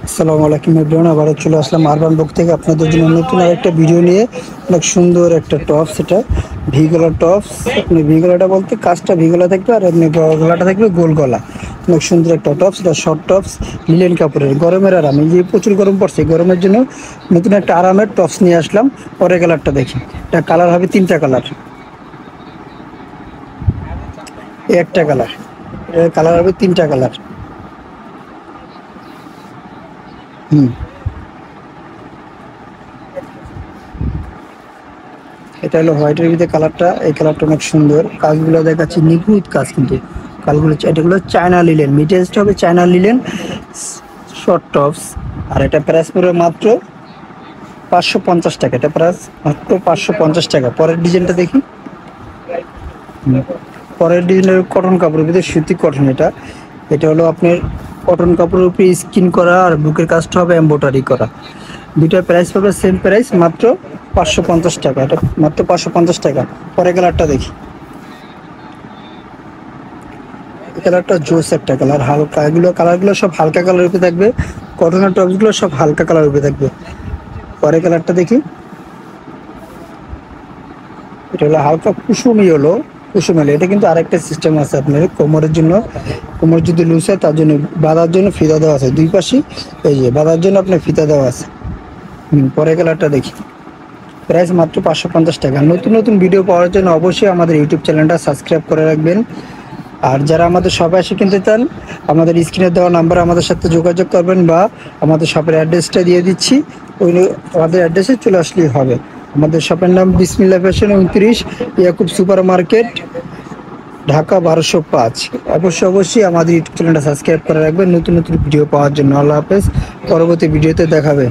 আসসালামু আলাইকুম এভরিওয়ান, আবারও চলে আসলাম আরবান বুক থেকে আপনাদের জন্য নতুন আরেকটা ভিডিও নিয়ে। অনেক সুন্দর একটা টপস, এটা ভি গলার টপস। আপনি ভি গলাটা বলতে কাজটা ভি গলা থাকবে, আর এমনি গলাটা থাকবে গোল গলা। অনেক সুন্দর একটা টপস, এটা শর্ট টপস, লিলেন কাপড়ের। গরমের আরাম, এই যে প্রচুর গরম পড়ছে, গরমের জন্য নতুন একটা আরামের টপস নিয়ে আসলাম। পরে কালারটা দেখি, এটা কালার হবে তিনটা কালার, একটা কালার, কালার হবে তিনটা কালার। হুম, এটা হলো হোয়াইটের ভিতরে কালারটা। এই কালারটা অনেক সুন্দর, কাজগুলো দেখাচ্ছি নিখুঁত কাজ, কিন্তু কাজগুলো এটাগুলো চায়না লিলেন, মেটেরিয়ালসটা হবে চায়না লিলেন শর্ট টপস। আর এটা প্রাইস পড়বে মাত্র 550 টাকা। এটা প্রাইস মাত্র 550 টাকা। পরের ডিজাইনটা দেখি। পরের ডিজাইনের কটন কাপড়ের ভিতরে সুতি কটন। এটা এটা হলো আপনার কটন কাপড়ের উপরে স্কিন করা, আর বুকের কাজটা হবে এমব্রয়ডারি করা। দুইটার প্রাইস পাবে সেম প্রাইস, মাত্র 550 টাকা। এটা মাত্র 550 টাকা। পরে কালারটা দেখি, এই কালারটা জোস একটা কালার, হালকা। এগুলো কালারগুলো সব হালকা কালারের উপরে থাকবে, কটনের টপসগুলো সব হালকা কালারের উপরে থাকবে। পরে কালারটা দেখি, এটা হলো হালকা কুসুমি, হলো কুসুম এলো। এটা কিন্তু আরেকটা সিস্টেম আছে আপনার কোমরের জন্য। কোমর যদি লুজ হয় তার জন্য বাঁধার জন্য ফিতা দেওয়া আছে দুই পাশে, এই যে বাঁধার জন্য আপনার ফিতা দেওয়া আছে। পরে কালারটা দেখি, প্রাইস মাত্র 550 টাকা। নতুন নতুন ভিডিও পাওয়ার জন্য অবশ্যই আমাদের ইউটিউব চ্যানেলটা সাবস্ক্রাইব করে রাখবেন। আর যারা আমাদের শপে এসে কিনতে চান, আমাদের স্ক্রিনে দেওয়া নাম্বারে আমাদের সাথে যোগাযোগ করবেন, বা আমাদের শপের অ্যাড্রেসটা দিয়ে দিচ্ছি, ওই আমাদের অ্যাড্রেসে চলে আসলেই হবে। আমাদের শপের নাম Bismillah fashion 29, Yakub super market, Dhaka 1205। অবশ্যই আমাদের ইউটিউব চ্যানেলটা সাবস্ক্রাইব করে রাখবেন নতুন নতুন ভিডিও পাওয়ার জন্য। আল্লাহ হাফেজ, পরবর্তী ভিডিওতে দেখাবে।